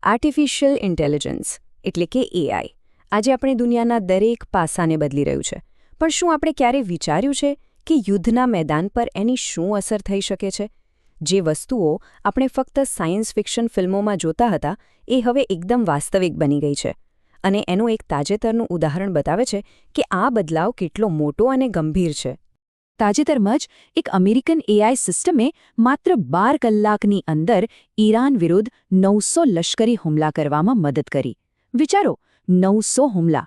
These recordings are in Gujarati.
આર્ટિફિશિયલ ઇન્ટેલિજન્સ એટલે કે એઆઈ આજે આપણી દુનિયાના દરેક પાસાને બદલી રહ્યું છે. પણ શું આપણે ક્યારેય વિચાર્યું છે કે યુદ્ધના મેદાન પર એની શું અસર થઈ શકે છે? જે વસ્તુઓ આપણે ફક્ત સાયન્સ ફિક્શન ફિલ્મોમાં જોતા હતા એ હવે એકદમ વાસ્તવિક બની ગઈ છે. અને એનું એક તાજેતરનું ઉદાહરણ બતાવે છે કે આ બદલાવ કેટલો મોટો અને ગંભીર છે. તાજેતરમાં જ એક અમેરિકન એઆઈ સિસ્ટમે માત્ર 12 કલાકની અંદર ઈરાન વિરુદ્ધ 900 લશ્કરી હુમલા કરવામાં મદદ કરી. વિચારો, 900 હુમલા!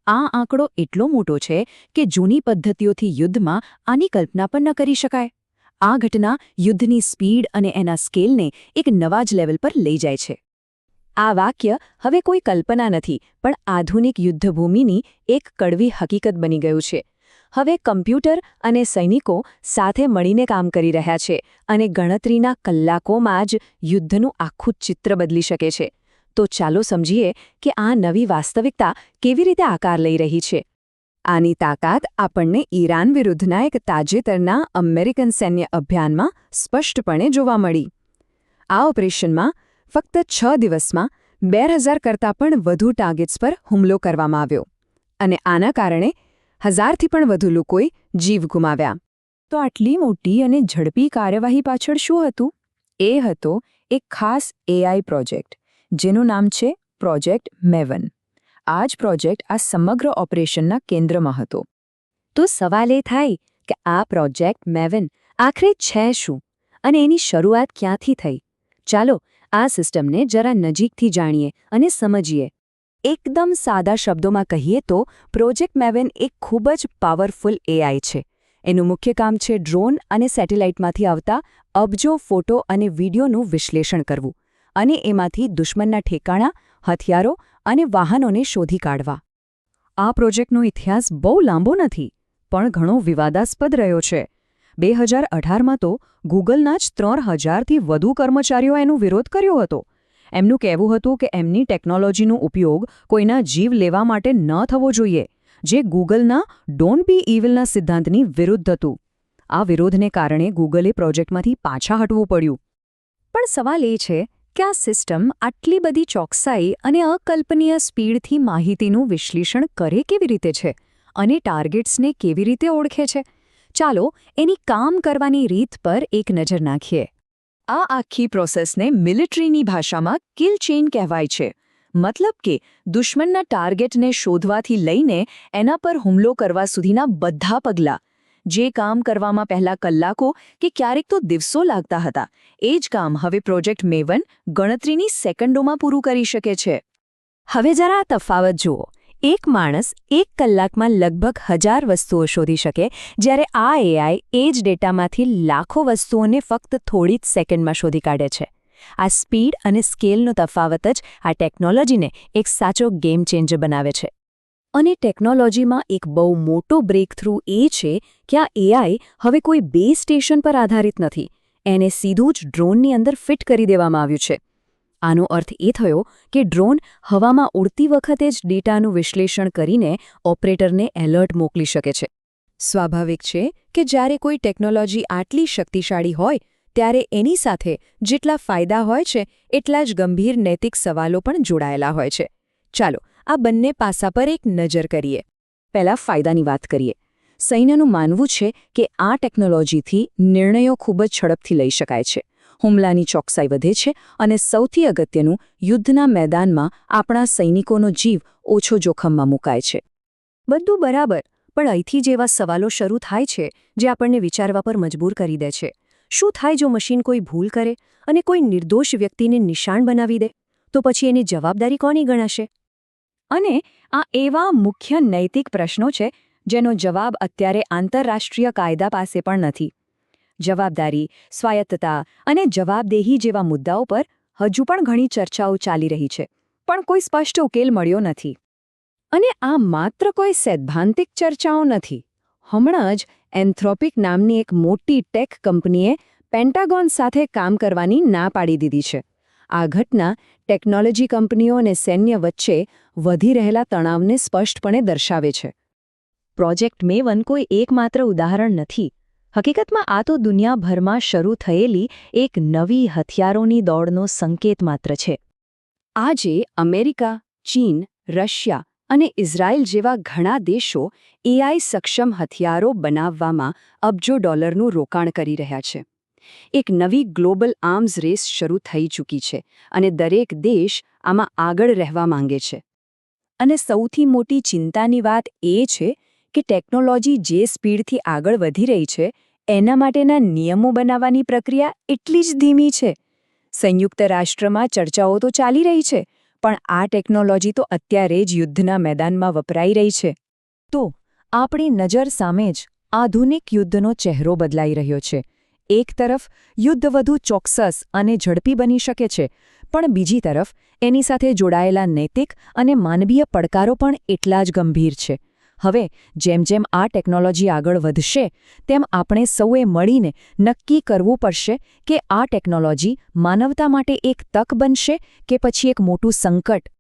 આ આંકડો એટલો મોટો છે કે જૂની પદ્ધતિઓથી યુદ્ધમાં આની કલ્પના પણ ન કરી શકાય. આ ઘટના યુદ્ધની સ્પીડ અને એના સ્કેલને એક નવા જ લેવલ પર લઈ જાય છે. આ વાક્ય હવે કોઈ કલ્પના નથી, પણ આધુનિક યુદ્ધભૂમિની એક કડવી હકીકત બની ગયું છે. હવે કમ્પ્યુટર અને સૈનિકો સાથે મળીને કામ કરી રહ્યા છે અને ગણતરીના કલાકોમાં જ યુદ્ધનું આખું ચિત્ર બદલી શકે છે. તો ચાલો સમજીએ કે આ નવી વાસ્તવિકતા કેવી રીતે આકાર લઈ રહી છે. આની તાકાત આપણને ઈરાન વિરુદ્ધના એક તાજેતરના અમેરિકન સૈન્ય અભિયાનમાં સ્પષ્ટપણે જોવા મળી. આ ઓપરેશનમાં ફક્ત 6 દિવસમાં 2000 કરતાં પણ વધુ ટાર્ગેટ્સ પર હુમલો કરવામાં આવ્યો અને આના કારણે 1000થી પણ વધુ લોકોએ જીવ ગુમાવ્યા. તો આટલી મોટી અને ઝડપી કાર્યવાહી પાછળ શું હતું? એ હતો એક ખાસ એઆઈ પ્રોજેક્ટ, જેનું નામ છે પ્રોજેક્ટ મેવન. આ જ પ્રોજેક્ટ આ સમગ્ર ઓપરેશનના કેન્દ્રમાં હતો. તો સવાલ એ થાય કે આ પ્રોજેક્ટ મેવન આખરે છે શું અને એની શરૂઆત ક્યાંથી થઈ? ચાલો આ સિસ્ટમને જરા નજીકથી જાણીએ અને સમજીએ. એકદમ સાદા શબ્દોમાં કહીએ તો પ્રોજેક્ટ મેવન એક ખૂબ જ પાવરફુલ એઆઈ છે. એનું મુખ્ય કામ છે ડ્રોન અને સેટેલાઇટમાંથી આવતા અબજો ફોટો અને વિડીયોનું વિશ્લેષણ કરવું અને એમાંથી દુશ્મનના ઠેકાણા, હથિયારો અને વાહનોને શોધી કાઢવા. આ પ્રોજેક્ટનો ઇતિહાસ બહુ લાંબો નથી, પણ ઘણો વિવાદાસ્પદ રહ્યો છે. 2018માં તો ગૂગલના જ 3000થી વધુ કર્મચારીઓ એનો વિરોધ કર્યો હતો. એમનું કહેવું હતું કે એમની ટેકનોલોજીનો ઉપયોગ કોઈના જીવ લેવા માટે ન થવો જોઈએ, જે ગૂગલના ડોન્ટ બી ઇવિલના સિદ્ધાંતની વિરુદ્ધ હતું. આ વિરોધને કારણે ગૂગલે પ્રોજેક્ટમાંથી પાછા હટવું પડ્યું. પણ સવાલ એ છે કે આ સિસ્ટમ આટલી બધી ચોકસાઈ અને અકલ્પનીય સ્પીડથી માહિતીનું વિશ્લેષણ કરે કેવી રીતે છે અને ટાર્ગેટ્સને કેવી રીતે ઓળખે છે? ચાલો એની કામ કરવાની રીત પર એક નજર નાખીએ. આ આખી પ્રોસેસને મિલિટરીની ભાષામાં કિલ ચેઇન કહેવાય છે. મતલબ કે દુશ્મનના ટાર્ગેટને શોધવાથી લઈને એના પર હુમલો કરવા સુધીના બધા પગલાં, જે કામ કરવામાં પહેલા કલાકો કે ક્યારેક તો દિવસો લાગતા હતા, એ જ કામ હવે પ્રોજેક્ટ મેવન ગણતરીની સેકન્ડોમાં પૂરું કરી શકે છે. હવે જરા આ તફાવત જુઓ. એક માણસ 1 કલાકમાં લગભગ 1000 વસ્તુઓ શોધી શકે, જ્યારે આ એઆઈ એ જ ડેટામાંથી લાખો વસ્તુઓને ફક્ત થોડી જ સેકન્ડમાં શોધી કાઢે છે. આ સ્પીડ અને સ્કેલનો તફાવત જ આ ટેકનોલોજીને એક સાચો ગેમ ચેન્જર બનાવે છે. અને ટેકનોલોજીમાં એક બહુ મોટો બ્રેકથ્રુ એ છે કે આ એઆઈ હવે કોઈ બેઝ સ્ટેશન પર આધારિત નથી. એને સીધું જ ડ્રોનની અંદર ફિટ કરી દેવામાં આવ્યું છે. આનો અર્થ એ થયો કે ડ્રોન હવામાં ઉડતી વખતે જ ડેટાનું વિશ્લેષણ કરીને ઓપરેટરને એલર્ટ મોકલી શકે છે. સ્વાભાવિક છે કે જ્યારે કોઈ ટેકનોલોજી આટલી શક્તિશાળી હોય ત્યારે એની સાથે જેટલા ફાયદા હોય છે એટલા જ ગંભીર નૈતિક સવાલો પણ જોડાયેલા હોય છે. ચાલો આ બંને પાસા પર એક નજર કરીએ. પહેલા ફાયદાની વાત કરીએ. સૈન્યનું માનવું છે કે આ ટેકનોલોજીથી નિર્ણયો ખૂબ જ ઝડપથી લઈ શકાય છે. હુમલાની ચોકસાઈ વધે છે અને સૌથી અગત્યનું, યુદ્ધના મેદાનમાં આપણા સૈનિકોનો જીવ ઓછો જોખમમાં મુકાય છે. બધું બરાબર, પણ અહીંથી જેવા સવાલો શરૂ થાય છે જે આપણને વિચારવા પર મજબૂર કરી દે છે. શું થાય જો મશીન કોઈ ભૂલ કરે અને કોઈ નિર્દોષ વ્યક્તિને નિશાન બનાવી દે? તો પછી એની જવાબદારી કોની ગણાશે? અને આ એવા મુખ્ય નૈતિક પ્રશ્નો છે જેનો જવાબ અત્યારે આંતરરાષ્ટ્રીય કાયદા પાસે પણ નથી. જવાબદારી, સ્વાયત્તતા અને જવાબદેહી જેવા મુદ્દાઓ પર હજુ પણ ઘણી ચર્ચાઓ ચાલી રહી છે, પણ કોઈ સ્પષ્ટ ઉકેલ મળ્યો નથી. અને આ માત્ર કોઈ સૈદ્ધાંતિક ચર્ચાઓ નથી. હમણાં જ એન્થ્રોપિક નામની એક મોટી ટેક કંપનીએ પેન્ટાગોન સાથે કામ કરવાની ના પાડી દીધી છે. આ ઘટના ટેકનોલોજી કંપનીઓ અને સૈન્ય વચ્ચે વધી રહેલા તણાવને સ્પષ્ટપણે દર્શાવે છે. પ્રોજેક્ટ મેવન કોઈ એકમાત્ર ઉદાહરણ નથી. હકીકતમાં આ તો દુનિયાભરમાં શરૂ થયેલી એક નવી હથિયારોની દોડનો સંકેત માત્ર છે. આજે અમેરિકા, ચીન, રશિયા અને ઇઝરાયલ જેવા ઘણા દેશો એઆઈ સક્ષમ હથિયારો બનાવવામાં અબજો ડોલરનું રોકાણ કરી રહ્યા છે. એક નવી ગ્લોબલ આર્મ્સ રેસ શરૂ થઈ ચૂકી છે અને દરેક દેશ આમાં આગળ રહેવા માંગે છે. અને સૌથી મોટી ચિંતાની વાત એ છે કે ટેકનોલોજી જે સ્પીડથી આગળ વધી રહી છે એના માટેના નિયમો બનાવવાની પ્રક્રિયા એટલી જ ધીમી છે. સંયુક્ત રાષ્ટ્રમાં ચર્ચાઓ તો ચાલી રહી છે, પણ આ ટેકનોલોજી તો અત્યારે જ યુદ્ધના મેદાનમાં વપરાઈ રહી છે. તો આપણી નજર સામે જ આધુનિક યુદ્ધનો ચહેરો બદલાઈ રહ્યો છે. એક તરફ યુદ્ધ વધુ ચોક્કસ અને ઝડપી બની શકે છે, પણ બીજી તરફ એની સાથે જોડાયેલા નૈતિક અને માનવીય પડકારો પણ એટલા જ ગંભીર છે. હવે જેમ જેમ આ ટેકનોલોજી આગળ વધશે તેમ આપણે સૌએ મળીને નક્કી કરવું પડશે કે આ ટેકનોલોજી માનવતા માટે એક તક બનશે કે પછી એક મોટું સંકટ.